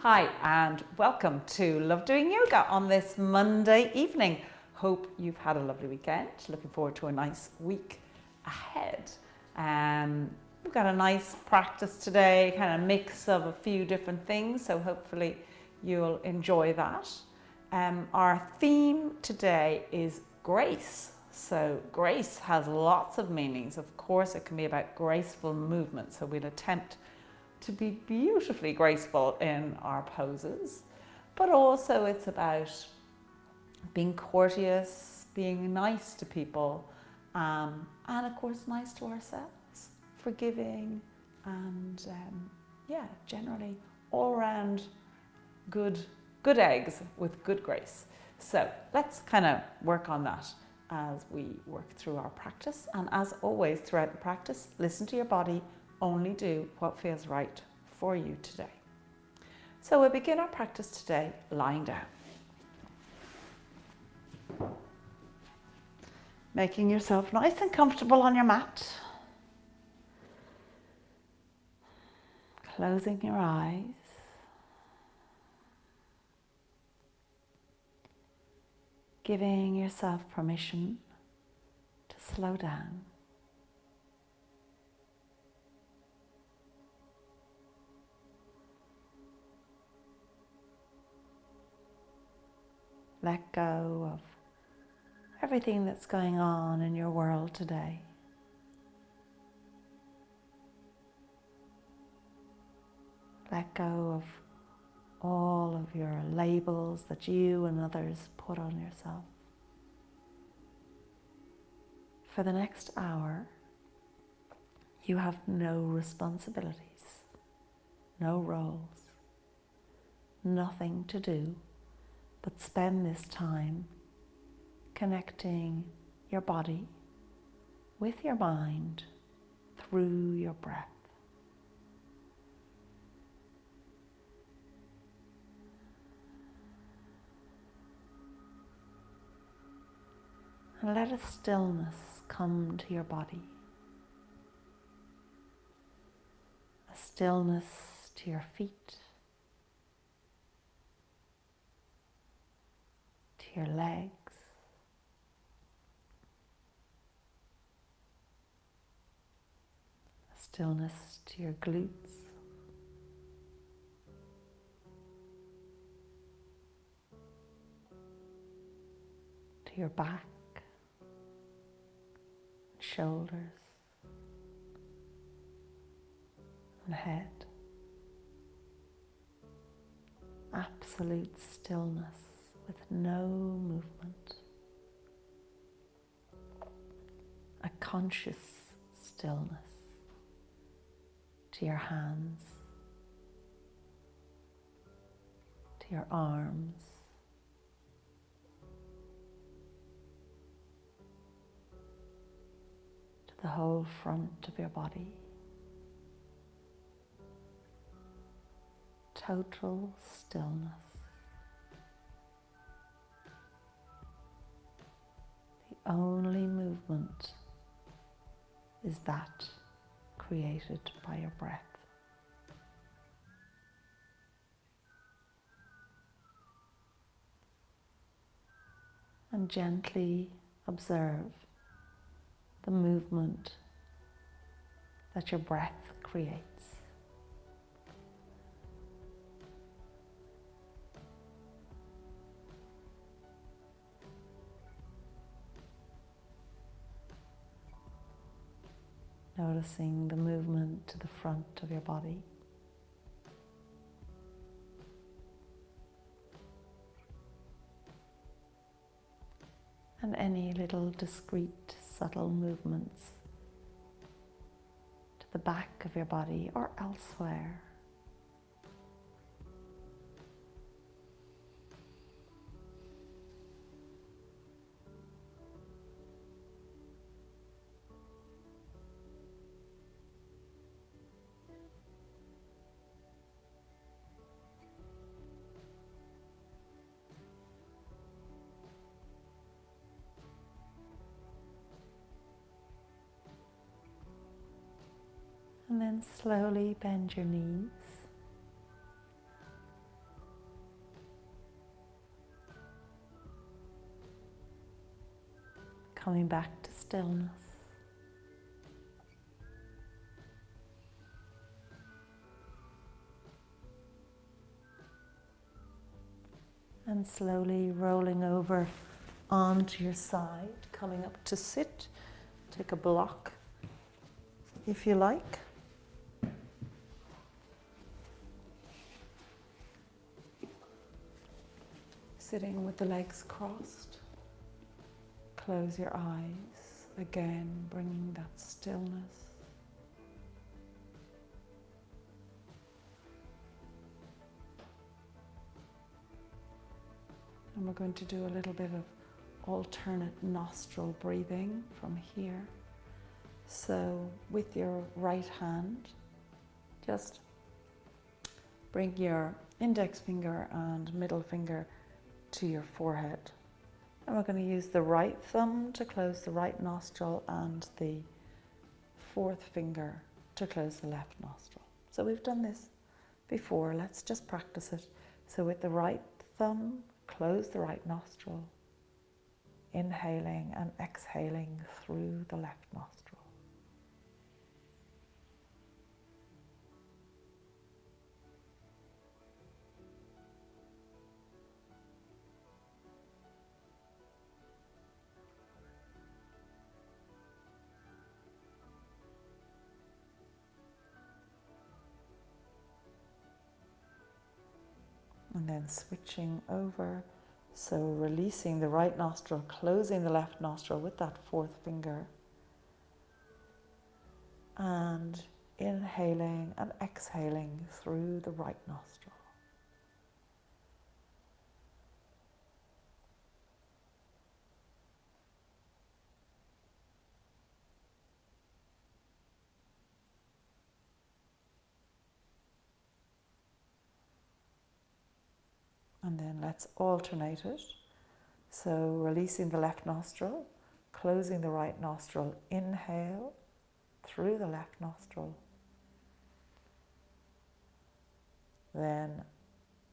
Hi and welcome to Love Doing Yoga on this Monday evening. Hope you've had a lovely weekend. Looking forward to a nice week ahead. We've got a nice practice today, kind of mix of a few different things, so hopefully you'll enjoy that. Our theme today is grace. So grace has lots of meanings. Of course, it can be about graceful movement, so we'll attempt to be beautifully graceful in our poses, but also it's about being courteous, being nice to people, and of course nice to ourselves, forgiving, and generally all around good eggs with good grace. So let's kind of work on that as we work through our practice. And as always throughout the practice, listen to your body. Only do what feels right for you today. So we'll begin our practice today lying down. Making yourself nice and comfortable on your mat. Closing your eyes. Giving yourself permission to slow down. Let go of everything that's going on in your world today. Let go of all of your labels that you and others put on yourself. For the next hour, you have no responsibilities, no roles, nothing to do but spend this time connecting your body with your mind through your breath. And let a stillness come to your body. A stillness to your feet, to your legs, a stillness to your glutes, to your back, shoulders, and head. Absolute stillness with no movement. A conscious stillness to your hands, to your arms, to the whole front of your body. Total stillness. The only movement is that created by your breath. And gently observe the movement that your breath creates. Noticing the movement to the front of your body. And any little discrete, subtle movements to the back of your body or elsewhere. And then slowly bend your knees coming back to stillness. And slowly rolling over onto your side, coming up to sit. Take a block if you like. Sitting with the legs crossed. Close your eyes, again bringing that stillness. And we're going to do a little bit of alternate nostril breathing from here. So with your right hand, just bring your index finger and middle finger to your forehead. And we're going to use the right thumb to close the right nostril and the fourth finger to close the left nostril. So we've done this before, let's just practice it. So with the right thumb, close the right nostril, inhaling and exhaling through the left nostril. And then switching over, so releasing the right nostril, closing the left nostril with that fourth finger, and inhaling and exhaling through the right nostril. And then let's alternate it. So releasing the left nostril, closing the right nostril, inhale through the left nostril. Then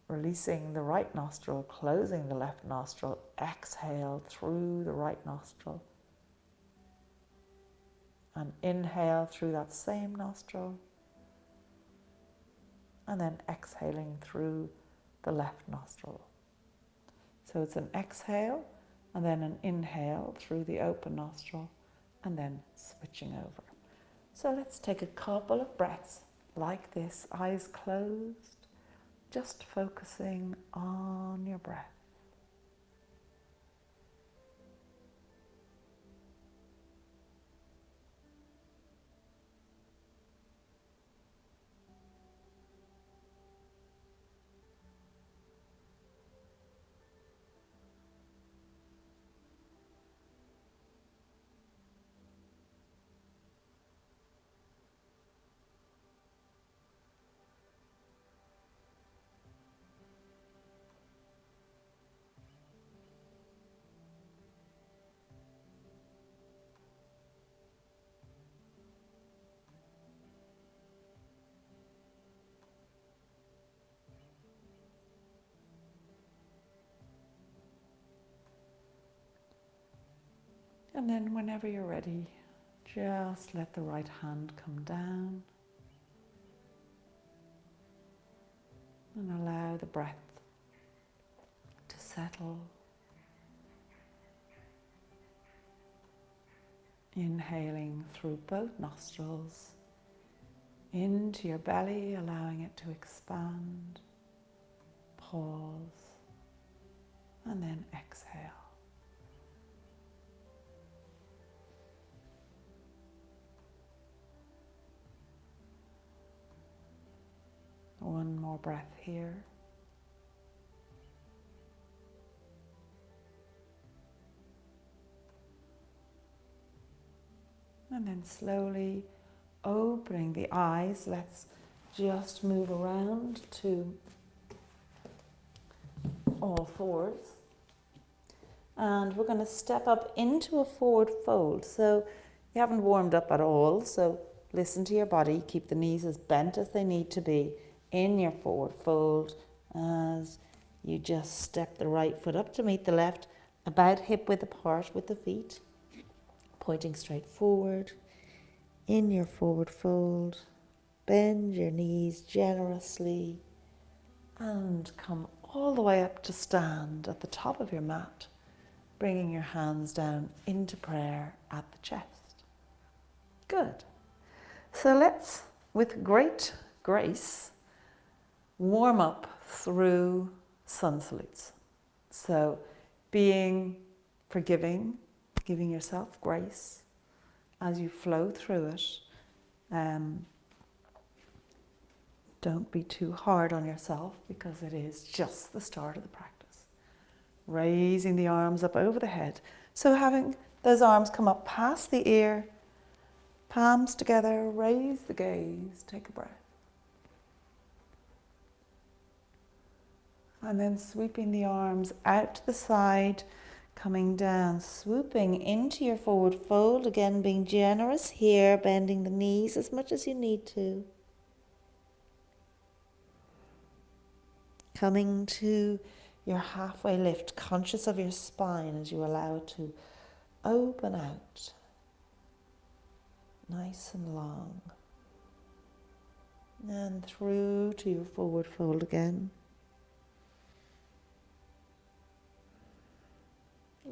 releasing the right nostril, closing the left nostril, exhale through the right nostril. And inhale through that same nostril. And then exhaling through the left nostril. So it's an exhale and then an inhale through the open nostril and then switching over. So let's take a couple of breaths like this, eyes closed, just focusing on your breath. And then whenever you're ready, just let the right hand come down and allow the breath to settle. Inhaling through both nostrils into your belly, allowing it to expand. Pause and then exhale. One more breath here. And then slowly opening the eyes. Let's just move around to all fours. And we're going to step up into a forward fold. So you haven't warmed up at all. So listen to your body. Keep the knees as bent as they need to be in your forward fold as you just step the right foot up to meet the left, about hip width apart with the feet. pointing straight forward. In your forward fold, bend your knees generously and come all the way up to stand at the top of your mat, bringing your hands down into prayer at the chest. Good. So let's, with great grace, warm up through sun salutes. So being forgiving, giving yourself grace as you flow through it. Don't be too hard on yourself because it is just the start of the practice. Raising the arms up over the head. So having those arms come up past the ear, palms together, raise the gaze, take a breath. And then sweeping the arms out to the side, coming down, swooping into your forward fold. Again, being generous here, bending the knees as much as you need to. Coming to your halfway lift, conscious of your spine as you allow it to open out. Nice and long. And through to your forward fold again.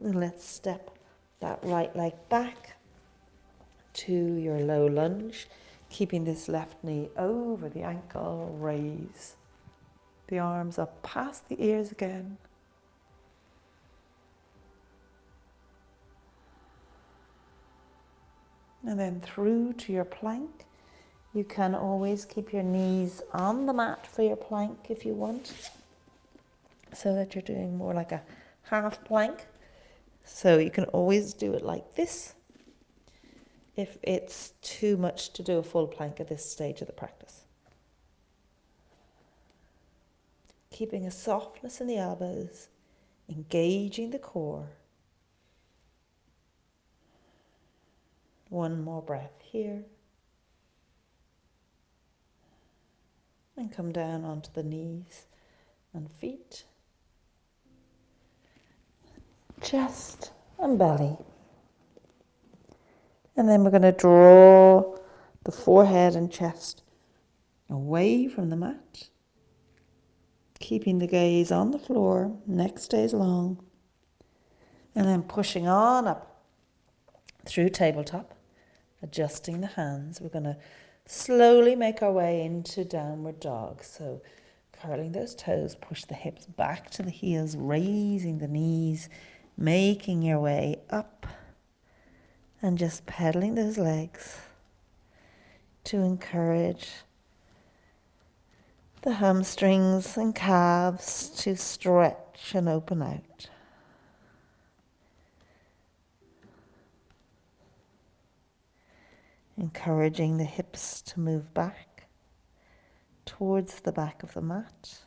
And let's step that right leg back to your low lunge, keeping this left knee over the ankle, raise the arms up past the ears again. And then through to your plank. You can always keep your knees on the mat for your plank if you want, so that you're doing more like a half plank. So you can always do it like this if it's too much to do a full plank at this stage of the practice. Keeping a softness in the elbows, engaging the core. One more breath here. And come down onto the knees and feet. Chest and belly. And then we're going to draw the forehead and chest away from the mat. Keeping the gaze on the floor, neck stays long. And then pushing on up through tabletop, adjusting the hands. We're going to slowly make our way into downward dog. So curling those toes, push the hips back to the heels, raising the knees, making your way up and just pedaling those legs to encourage the hamstrings and calves to stretch and open out. Encouraging the hips to move back towards the back of the mat.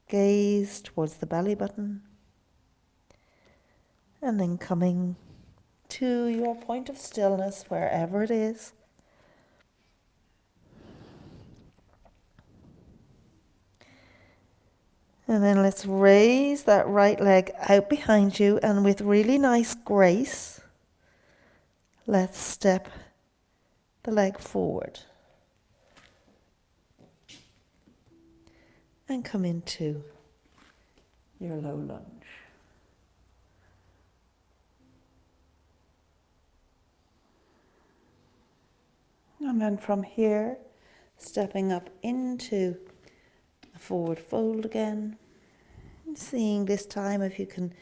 Gaze towards the belly button. And then coming to your point of stillness, wherever it is. And then let's raise that right leg out behind you, and with really nice grace, let's step the leg forward. And come into your low lunge. And then from here, stepping up into a forward fold again. And seeing this time if you can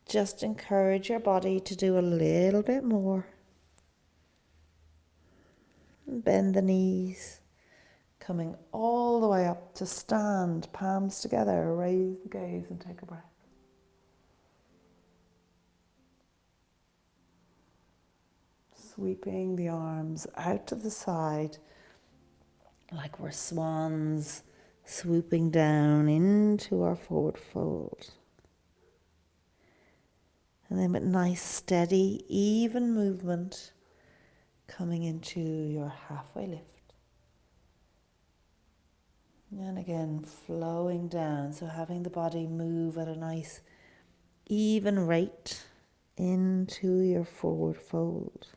just encourage your body to do a little bit more. And bend the knees. Coming all the way up to stand, palms together, raise the gaze and take a breath. Sweeping the arms out to the side like we're swans swooping down into our forward fold. And then with nice, steady, even movement coming into your halfway lift. And again, flowing down, so having the body move at a nice, even rate, into your forward fold.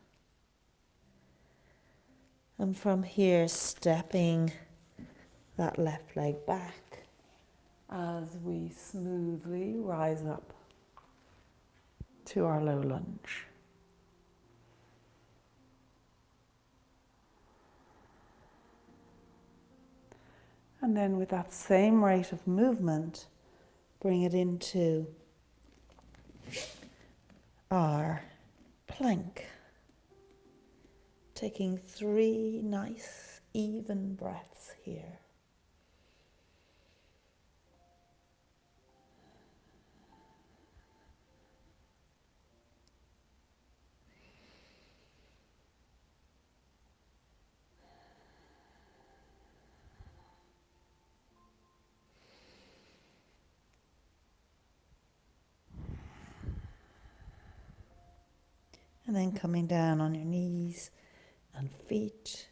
And from here, stepping that left leg back as we smoothly rise up to our low lunge. And then with that same rate of movement, bring it into our plank. Taking 3 nice, even breaths here. And then coming down on your knees and feet,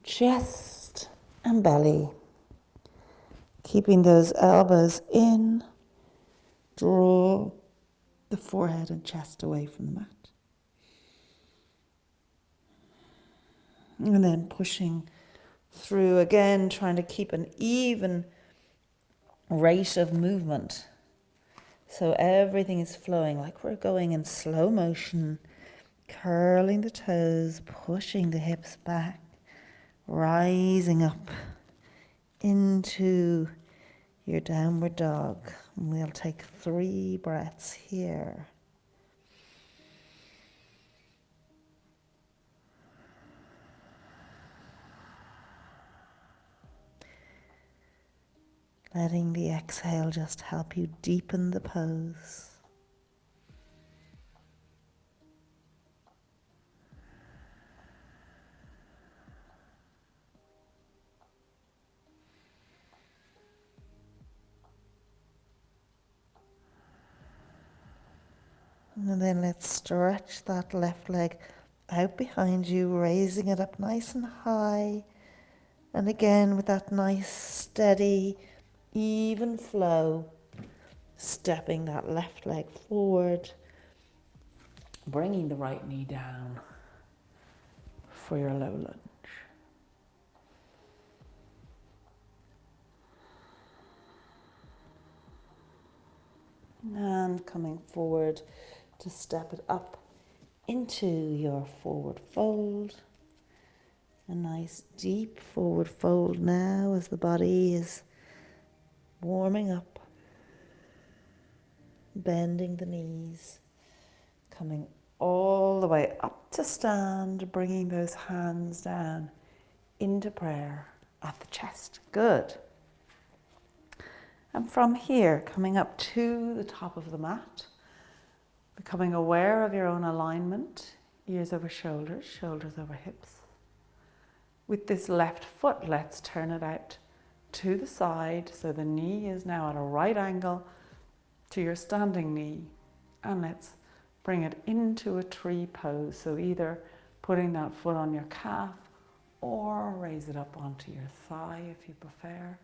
chest and belly. Keeping those elbows in, draw the forehead and chest away from the mat. And then pushing through again, trying to keep an even rate of movement. So everything is flowing like we're going in slow motion, curling the toes, pushing the hips back, rising up into your downward dog. And we'll take 3 breaths here. Letting the exhale just help you deepen the pose. And then let's stretch that left leg out behind you, raising it up nice and high. And again, with that nice, steady, even flow, stepping that left leg forward, bringing the right knee down for your low lunge. And coming forward to step it up into your forward fold. A nice deep forward fold now as the body is warming up. Bending the knees, coming all the way up to stand, bringing those hands down into prayer at the chest. Good. And from here, coming up to the top of the mat, becoming aware of your own alignment, ears over shoulders, shoulders over hips. With this left foot, let's turn it out to the side so the knee is now at a right angle to your standing knee, and let's bring it into a tree pose. So either putting that foot on your calf or raise it up onto your thigh if you prefer.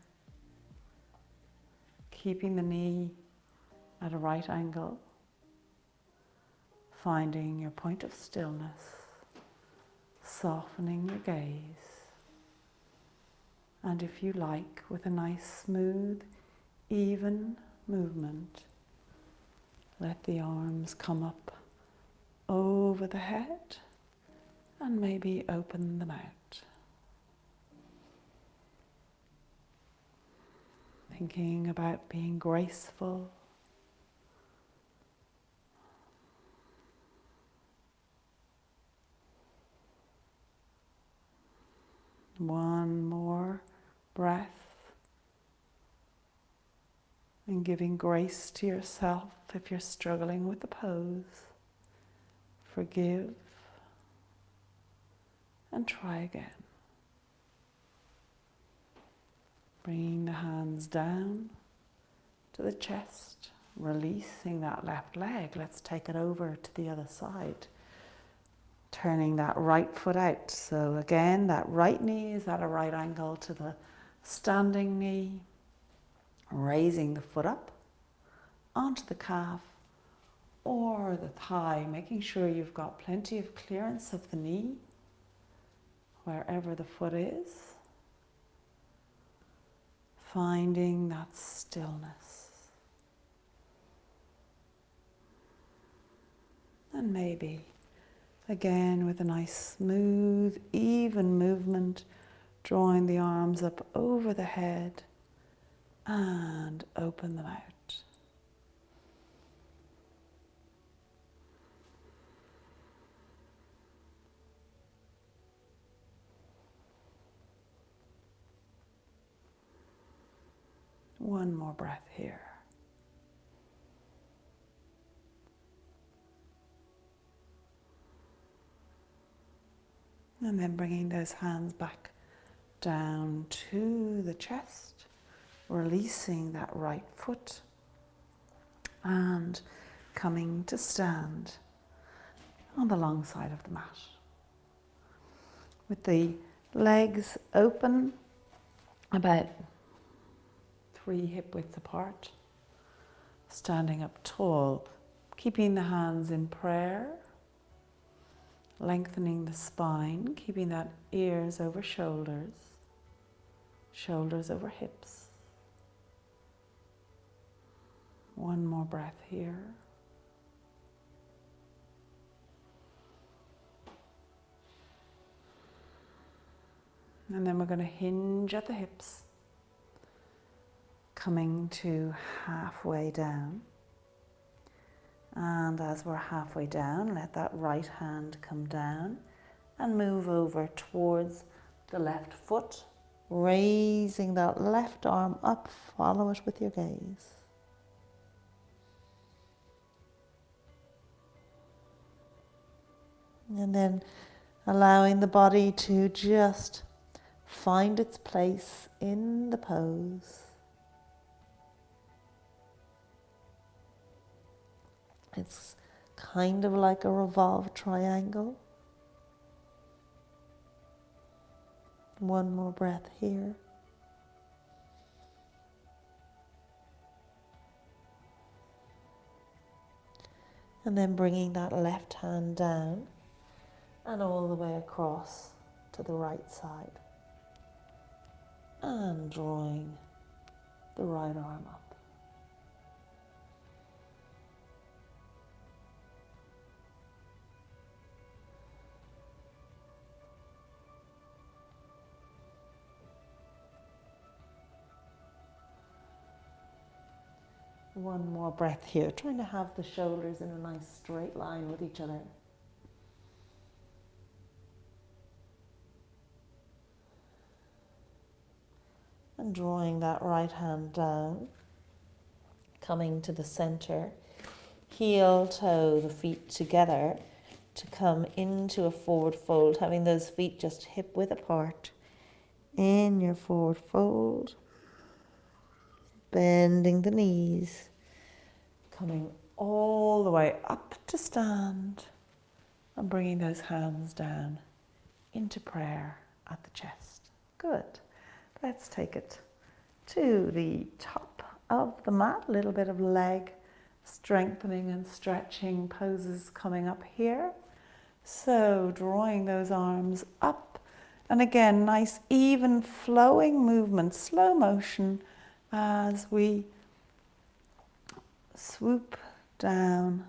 Keeping the knee at a right angle, finding your point of stillness, softening your gaze, and if you like, with a nice smooth, even movement, let the arms come up over the head and maybe open them out. Thinking about being graceful. One more breath. And giving grace to yourself if you're struggling with the pose. Forgive and try again. Bringing the hands down to the chest, releasing that left leg. Let's take it over to the other side. Turning that right foot out. So again, that right knee is at a right angle to the standing knee. Raising the foot up onto the calf or the thigh, making sure you've got plenty of clearance of the knee, wherever the foot is. Finding that stillness. And maybe, again, with a nice, smooth, even movement, drawing the arms up over the head and open them out. One more breath here. And then bringing those hands back down to the chest, releasing that right foot and coming to stand on the long side of the mat. With the legs open, about 3 hip widths apart, standing up tall, keeping the hands in prayer, lengthening the spine, keeping that ears over shoulders, shoulders over hips. One more breath here. And then we're going to hinge at the hips, coming to halfway down. And as we're halfway down, let that right hand come down and move over towards the left foot, raising that left arm up, follow it with your gaze. And then allowing the body to just find its place in the pose. It's kind of like a revolved triangle. One more breath here. And then bringing that left hand down and all the way across to the right side. And drawing the right arm up. One more breath here, trying to have the shoulders in a nice straight line with each other. And drawing that right hand down, coming to the center, heel toe the feet together to come into a forward fold, having those feet just hip width apart in your forward fold. Bending the knees, coming all the way up to stand and bringing those hands down into prayer at the chest. Good. Let's take it to the top of the mat, a little bit of leg strengthening and stretching poses coming up here. So drawing those arms up, and again, nice even flowing movement, slow motion, as we swoop down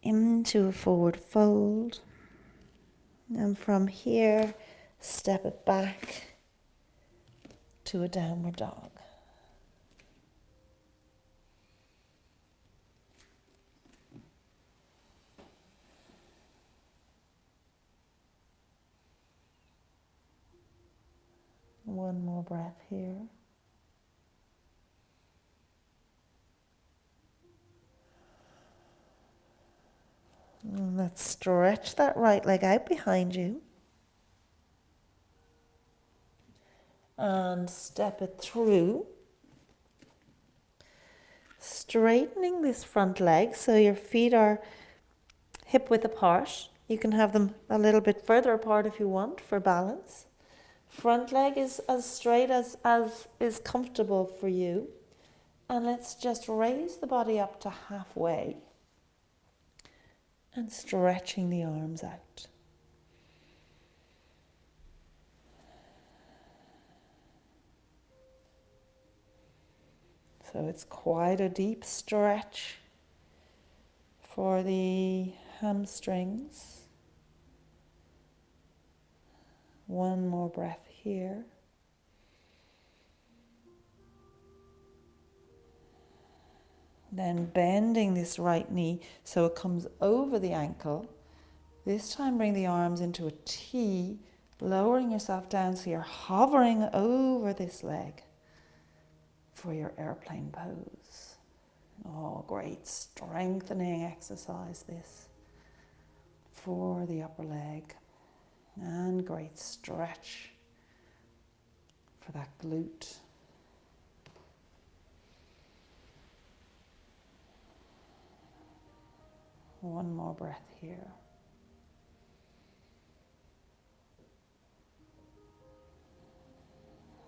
into a forward fold. And from here, step it back to a downward dog. One more breath here. And let's stretch that right leg out behind you. And step it through. Straightening this front leg so your feet are hip width apart. You can have them a little bit further apart if you want for balance. Front leg is as straight as is comfortable for you. And let's just raise the body up to halfway and stretching the arms out. So it's quite a deep stretch for the hamstrings. One more breath here. Then bending this right knee so it comes over the ankle. This time bring the arms into a T, lowering yourself down so you're hovering over this leg for your airplane pose. Oh, great strengthening exercise this for the upper leg, and great stretch for that glute. One more breath here.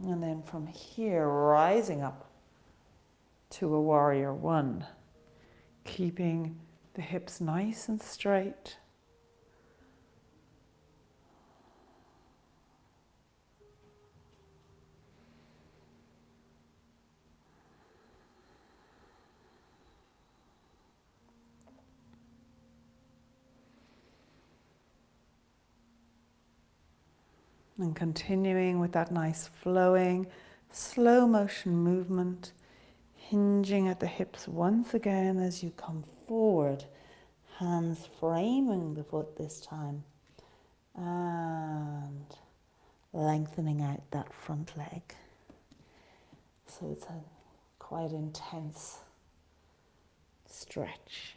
And then from here, rising up to a warrior one, keeping the hips nice and straight. And continuing with that nice flowing, slow motion movement, hinging at the hips once again as you come forward, hands framing the foot this time, and lengthening out that front leg. So it's a quite intense stretch.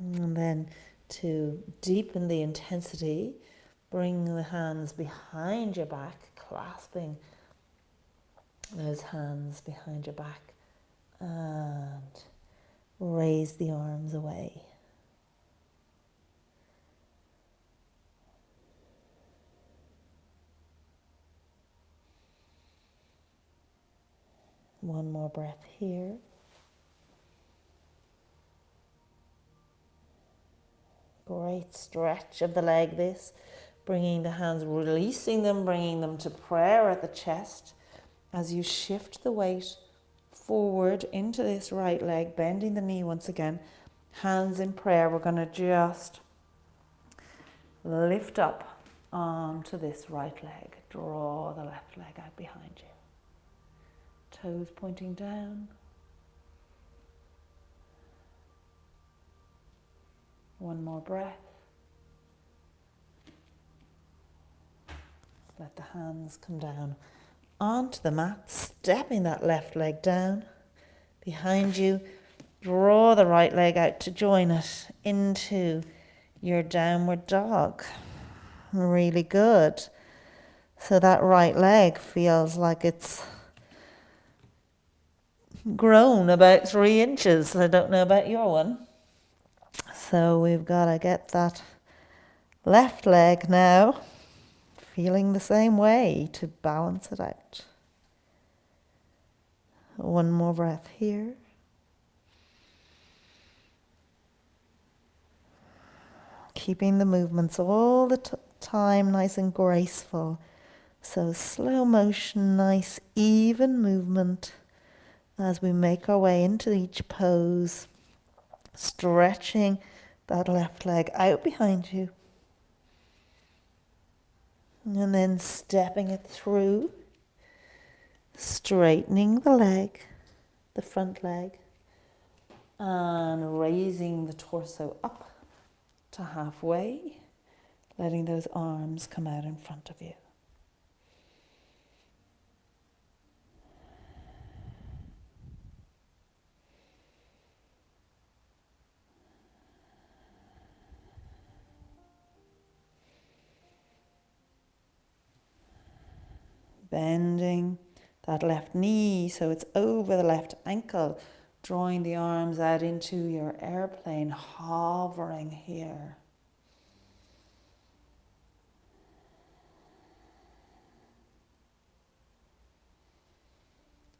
And then to deepen the intensity, bring the hands behind your back, clasping those hands behind your back, and raise the arms away. One more breath here. Great stretch of the leg this, bringing the hands, releasing them, bringing them to prayer at the chest as you shift the weight forward into this right leg, bending the knee once again, hands in prayer. We're going to just lift up onto this right leg, draw the left leg out behind you, toes pointing down. One more breath. Let the hands come down onto the mat, stepping that left leg down behind you. Draw the right leg out to join it into your downward dog. Really good. So that right leg feels like it's grown about 3 inches. I don't know about your one. So we've got to get that left leg now feeling the same way to balance it out. One more breath here. Keeping the movements all the time nice and graceful. So slow motion, nice even movement as we make our way into each pose. Stretching that left leg out behind you. And then stepping it through, straightening the leg, the front leg, and raising the torso up to halfway, letting those arms come out in front of you. Bending that left knee so it's over the left ankle, Drawing the arms out into your airplane, hovering here.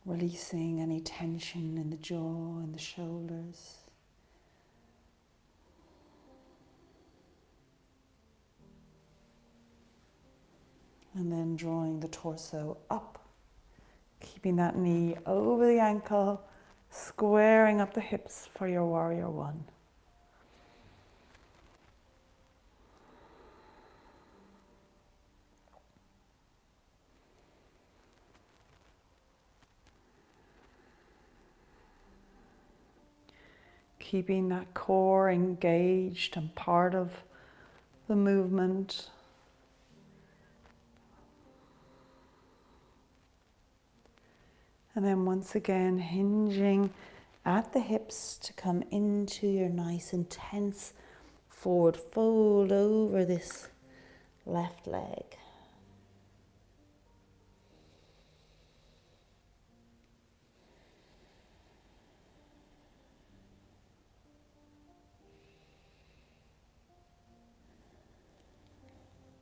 Releasing any tension in the jaw and the shoulders. And then drawing the torso up, keeping that knee over the ankle, squaring up the hips for your warrior one. Keeping that core engaged and part of the movement. And then once again, hinging at the hips to come into your nice intense forward fold over this left leg.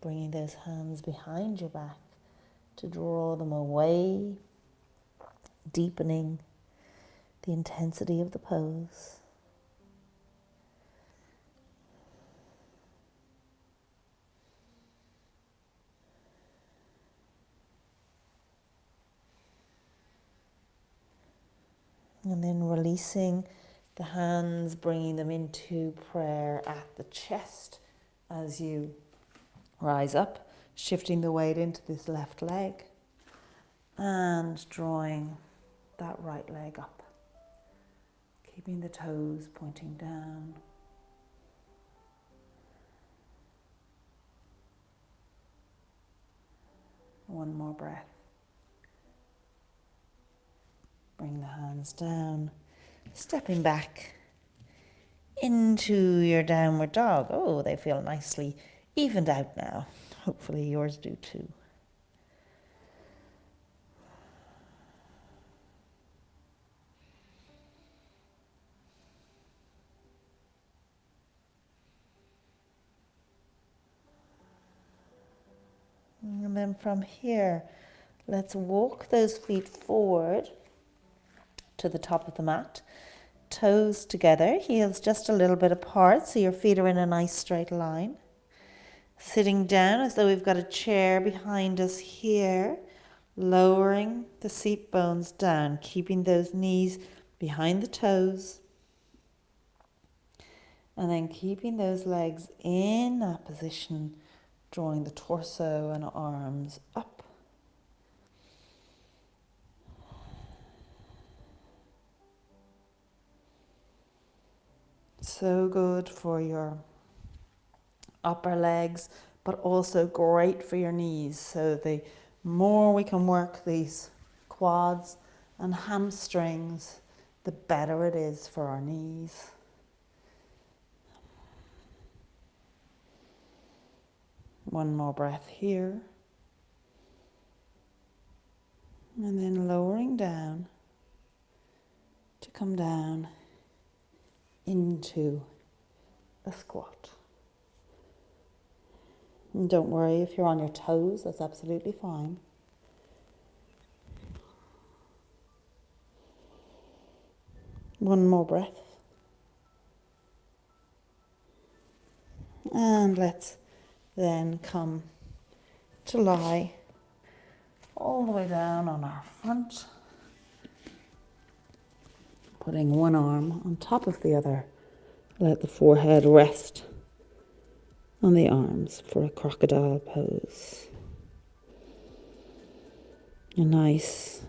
Bringing those hands behind your back to draw them away, deepening the intensity of the pose. And then releasing the hands, bringing them into prayer at the chest as you rise up, shifting the weight into this left leg and drawing that right leg up, keeping the toes pointing down. One more breath. Bring the hands down, stepping back into your downward dog. Oh, they feel nicely evened out now. Hopefully yours do too. And then from here, let's walk those feet forward to the top of the mat. Toes together, heels just a little bit apart, so your feet are in a nice straight line. Sitting down as though we've got a chair behind us here, lowering the seat bones down, keeping those knees behind the toes, and then keeping those legs in that position, drawing the torso and arms up. So good for your upper legs, but also great for your knees. So the more we can work these quads and hamstrings, the better it is for our knees. One more breath here. And then lowering down to come down into a squat. And don't worry if you're on your toes, that's absolutely fine. One more breath. And let's then come to lie all the way down on our front, putting one arm on top of the other. Let the forehead rest on the arms for a crocodile pose. A nice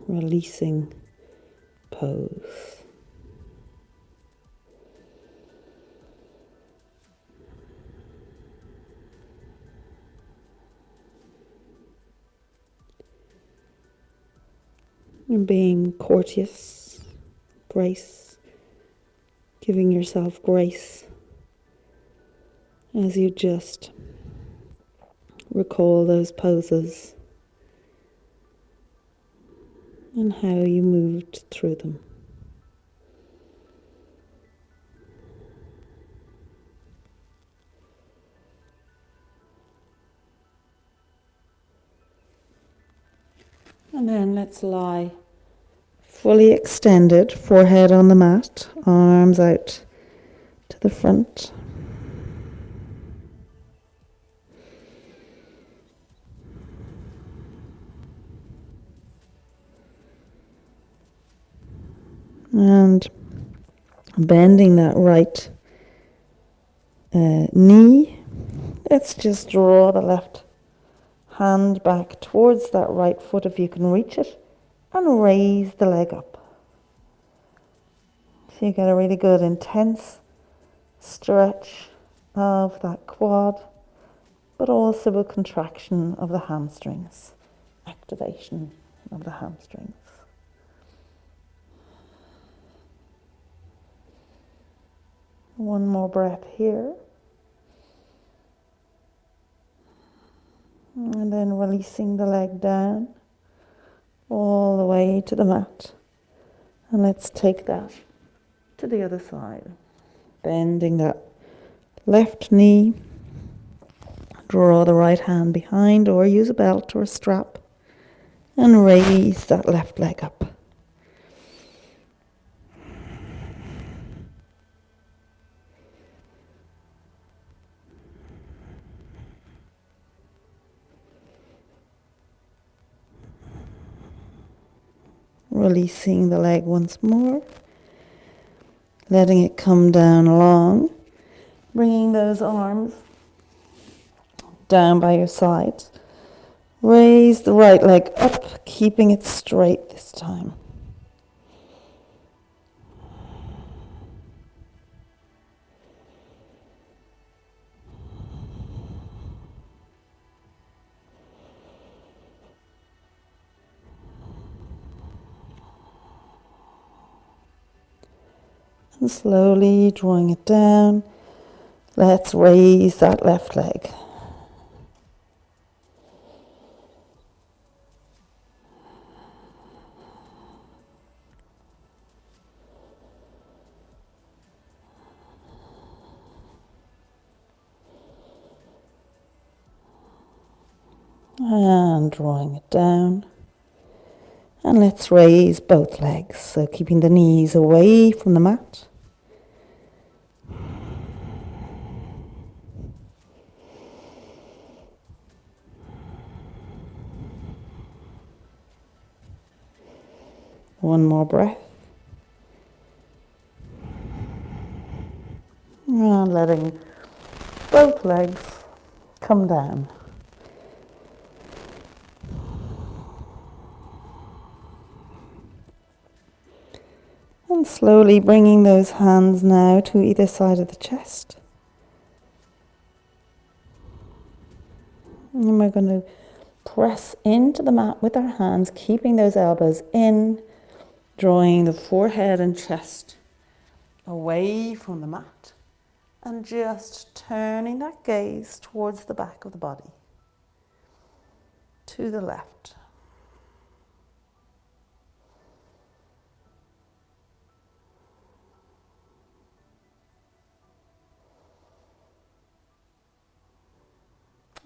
releasing pose. And being courteous, grace, giving yourself grace as you just recall those poses and how you moved through them. And then let's lie fully extended, forehead on the mat, arms out to the front. And bending that right knee, let's just draw the left hand back towards that right foot if you can reach it, and raise the leg up. So you get a really good intense stretch of that quad, but also a contraction of the hamstrings, activation of the hamstrings. One more breath here. And then releasing the leg down all the way to the mat. And let's take that to the other side. Bending that left knee. Draw the right hand behind or use a belt or a strap. And raise that left leg up. Releasing the leg once more. Letting it come down long. Bringing those arms down by your sides. Raise the right leg up, keeping it straight this time. And slowly drawing it down, let's raise that left leg. And drawing it down. And let's raise both legs, so keeping the knees away from the mat. One more breath. And letting both legs come down. And slowly bringing those hands now to either side of the chest. And we're going to press into the mat with our hands, keeping those elbows in, drawing the forehead and chest away from the mat, and just turning that gaze towards the back of the body, to the left.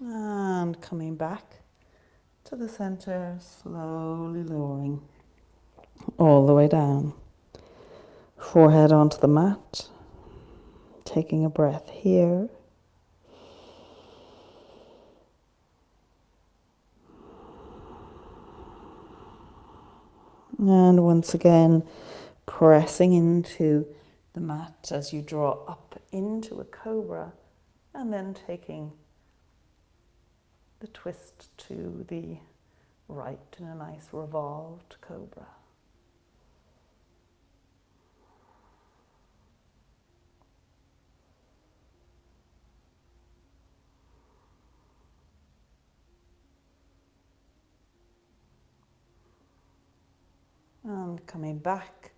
And coming back to the center, slowly lowering all the way down. Forehead onto the mat, taking a breath here. And once again, pressing into the mat as you draw up into a cobra, and then taking the twist to the right in a nice revolved cobra. And coming back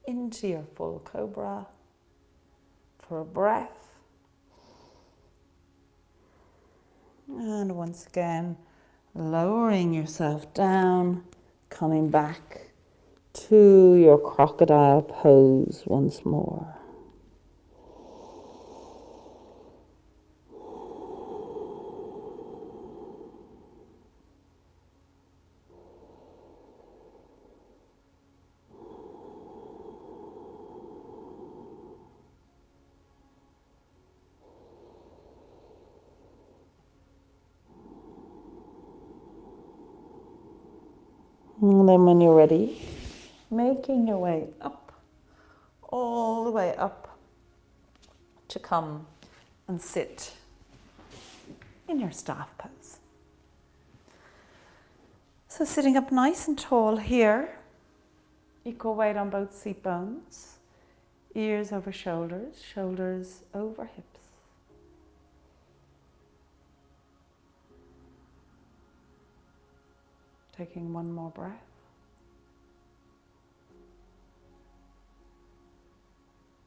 into your full cobra for a breath. And once again, lowering yourself down, coming back to your crocodile pose once more. And then when you're ready, making your way up, all the way up to come and sit in your staff pose. So sitting up nice and tall here, equal weight on both seat bones, ears over shoulders, shoulders over hips. Taking one more breath.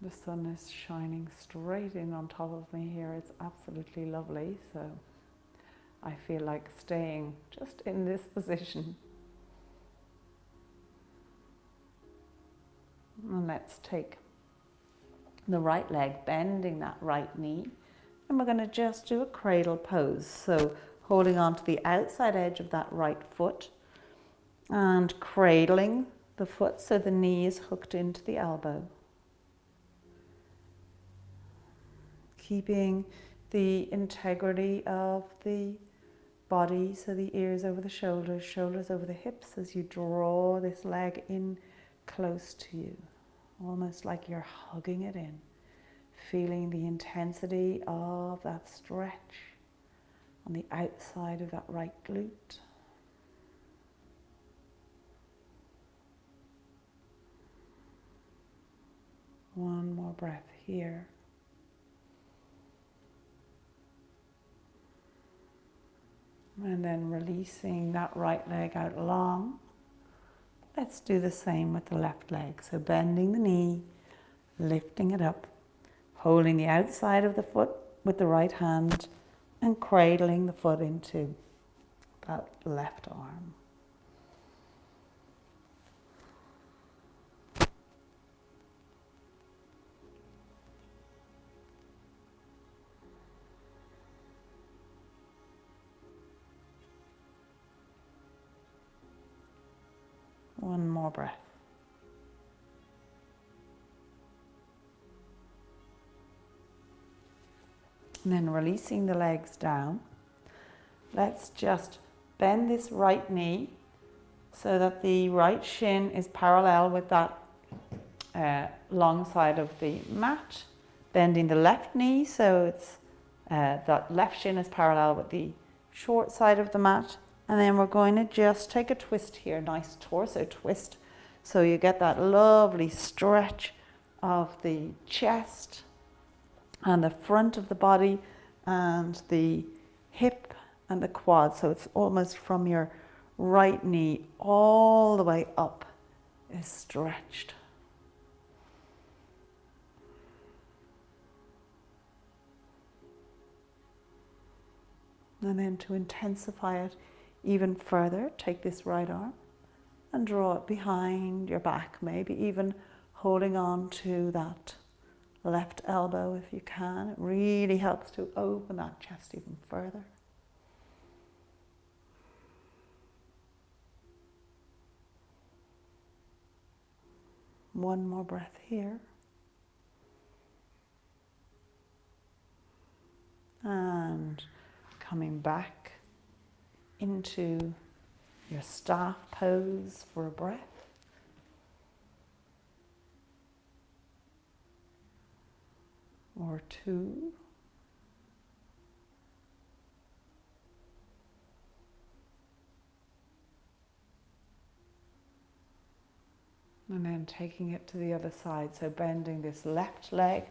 The sun is shining straight in on top of me here. It's absolutely lovely. So I feel like staying just in this position. And let's take the right leg, bending that right knee. And we're going to just do a cradle pose. So holding on to the outside edge of that right foot and cradling the foot so the knee is hooked into the elbow. Keeping the integrity of the body, so the ears over the shoulders, shoulders over the hips as you draw this leg in close to you, almost like you're hugging it in, feeling the intensity of that stretch on the outside of that right glute. One more breath here. And then releasing that right leg out long. Let's do the same with the left leg. So bending the knee, lifting it up, holding the outside of the foot with the right hand and cradling the foot into that left arm. One more breath. And then releasing the legs down. Let's just bend this right knee so that the right shin is parallel with that long side of the mat. Bending the left knee so it's that left shin is parallel with the short side of the mat. And then we're going to just take a twist here, nice torso twist. So you get that lovely stretch of the chest and the front of the body and the hip and the quad. So it's almost from your right knee all the way up is stretched. And then to intensify it even further, take this right arm and draw it behind your back, maybe even holding on to that left elbow if you can. It really helps to open that chest even further. One more breath here. And coming back into your staff pose for a breath. Or two. And then taking it to the other side, so bending this left leg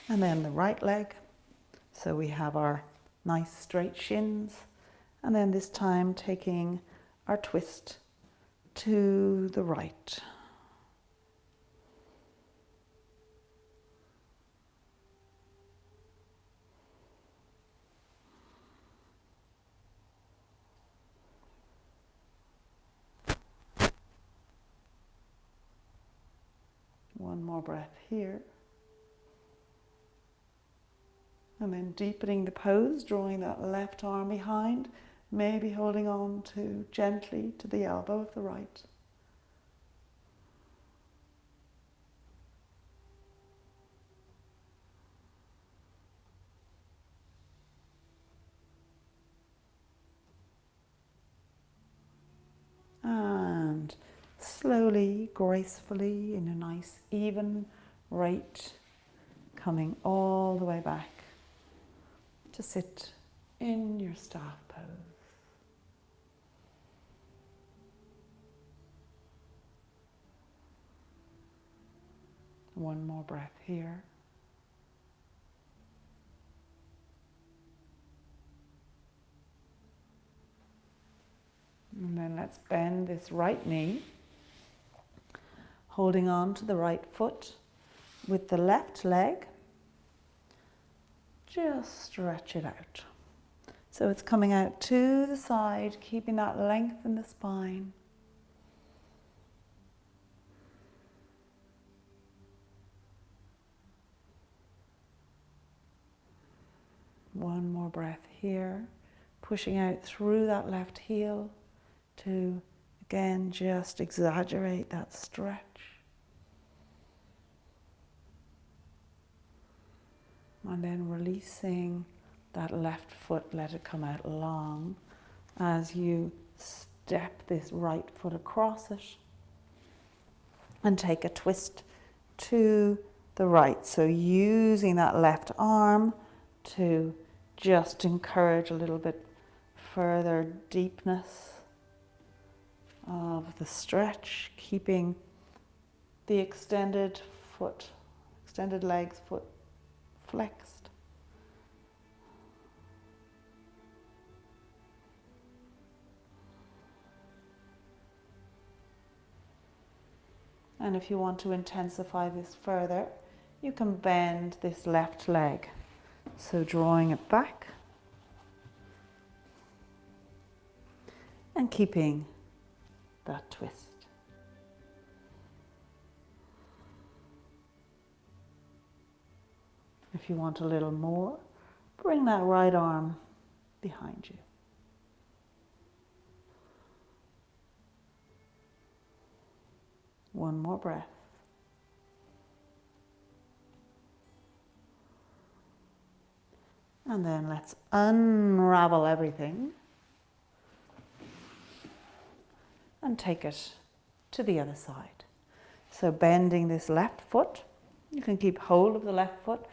and then the right leg. So we have our nice straight shins, and then this time taking our twist to the right. One more breath here. And then deepening the pose, drawing that left arm behind, maybe holding on to gently to the elbow of the right. And slowly, gracefully, in a nice even rate, coming all the way back to sit in your staff pose. One more breath here. And then let's bend this right knee, holding on to the right foot with the left leg. Just stretch it out. So it's coming out to the side, keeping that length in the spine. One more breath here, pushing out through that left heel to, again, just exaggerate that stretch. And then releasing that left foot, let it come out long as you step this right foot across it and take a twist to the right. So using that left arm to just encourage a little bit further deepness of the stretch, keeping the extended legs, foot flexed. And if you want to intensify this further, you can bend this left leg. So drawing it back and keeping that twist. If you want a little more, bring that right arm behind you. One more breath. And then let's unravel everything and take it to the other side. So bending this left foot, you can keep hold of the left foot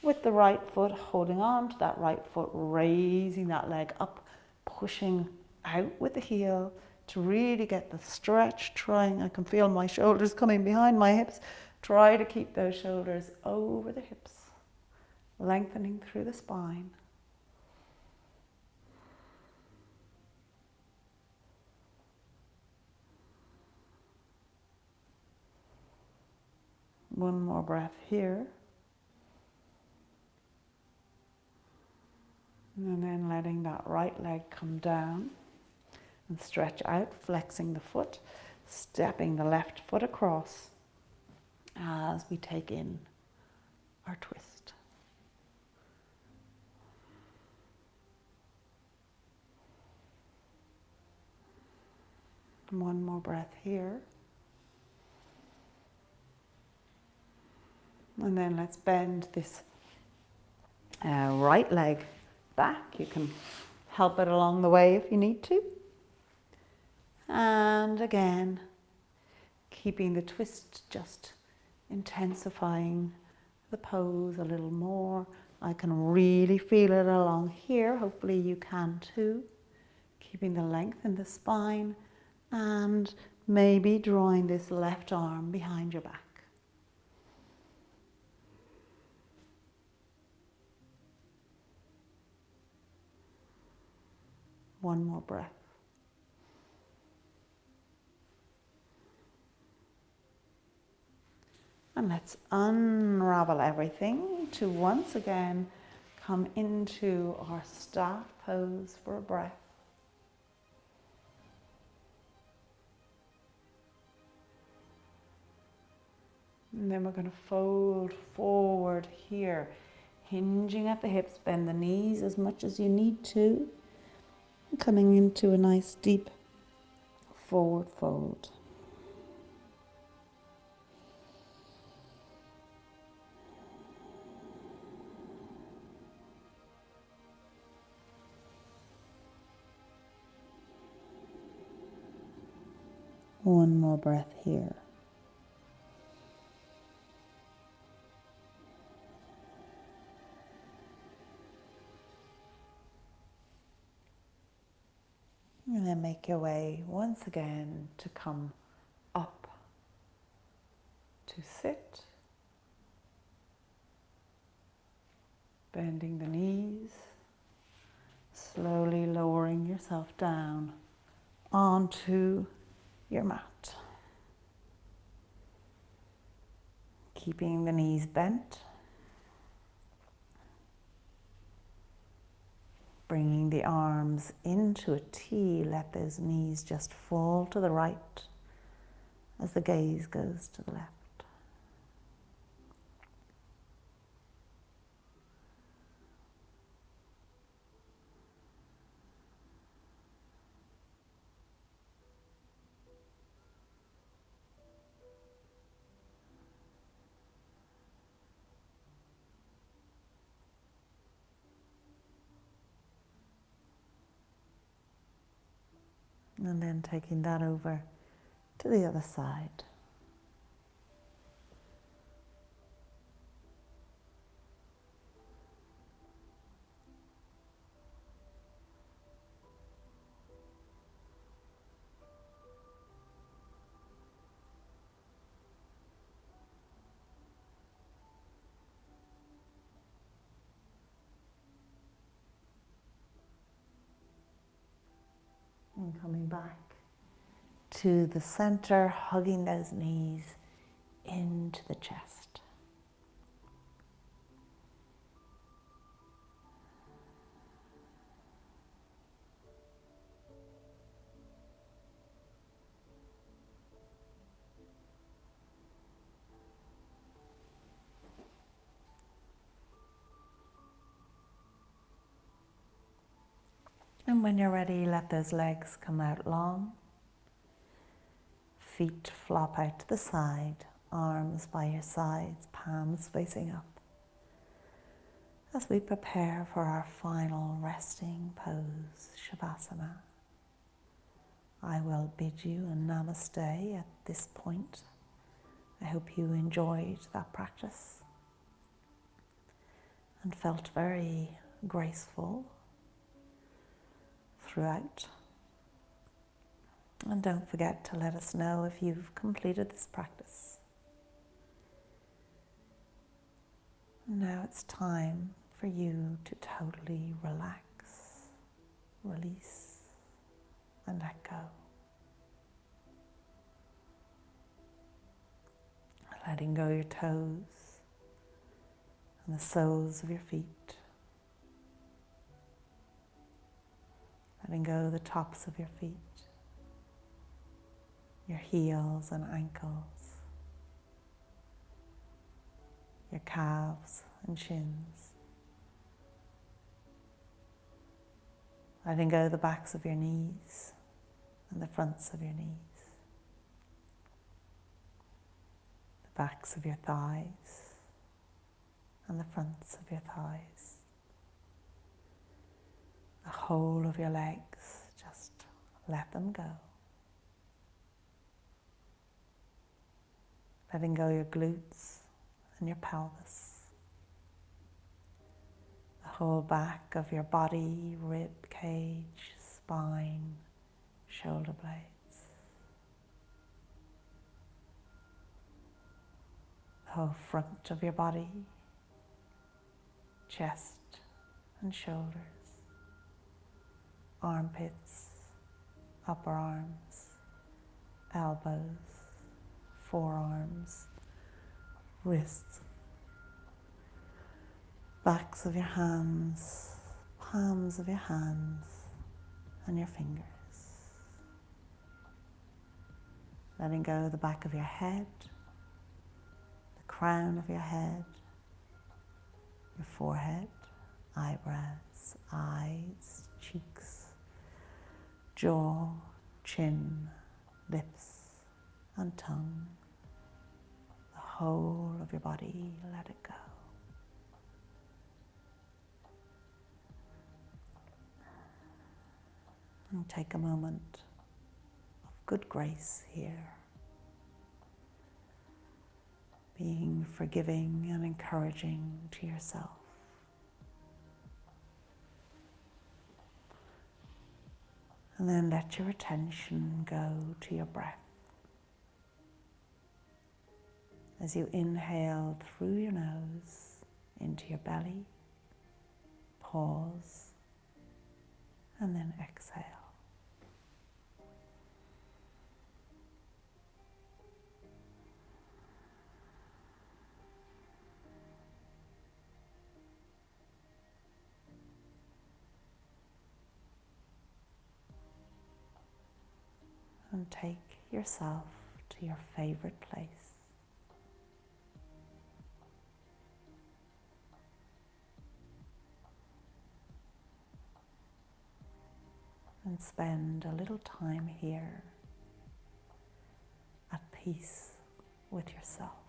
with the right foot, holding on to that right foot, raising that leg up, pushing out with the heel to really get the stretch, I can feel my shoulders coming behind my hips. Try to keep those shoulders over the hips, lengthening through the spine. One more breath here. And then letting that right leg come down and stretch out, flexing the foot, stepping the left foot across as we take in our twist. One more breath here. And then let's bend this right leg back. You can help it along the way if you need to. And again, keeping the twist, just intensifying the pose a little more. I can really feel it along here. Hopefully you can too. Keeping the length in the spine and maybe drawing this left arm behind your back. One more breath. And let's unravel everything to once again come into our staff pose for a breath. And then we're going to fold forward here, hinging at the hips, bend the knees as much as you need to, and coming into a nice deep forward fold. One more breath here. And then make your way once again to come up to sit. Bending the knees, slowly lowering yourself down onto your mat. Keeping the knees bent. Bringing the arms into a T, let those knees just fall to the right as the gaze goes to the left. And then taking that over to the other side. And coming back to the center, hugging those knees into the chest. And when you're ready, let those legs come out long. Feet flop out to the side, arms by your sides, palms facing up. As we prepare for our final resting pose, Shavasana, I will bid you a namaste at this point. I hope you enjoyed that practice and felt very graceful throughout. And don't forget to let us know if you've completed this practice. Now it's time for you to totally relax, release, and let go. Letting go your toes and the soles of your feet. Letting go the tops of your feet, your heels and ankles, your calves and shins. Letting go the backs of your knees and the fronts of your knees, the backs of your thighs and the fronts of your thighs, the whole of your legs, just let them go. Letting go your glutes and your pelvis, the whole back of your body, rib cage, spine, shoulder blades, the whole front of your body, chest and shoulders, armpits, upper arms, elbows, forearms, wrists, backs of your hands, palms of your hands, and your fingers. Letting go the back of your head, crown of your head, your forehead, eyebrows, eyes, cheeks, jaw, chin, lips, and tongue. The whole of your body, let it go. And take a moment of good grace here, being forgiving and encouraging to yourself. And then let your attention go to your breath. As you inhale through your nose into your belly, pause, and then exhale. And take yourself to your favorite place. And spend a little time here at peace with yourself.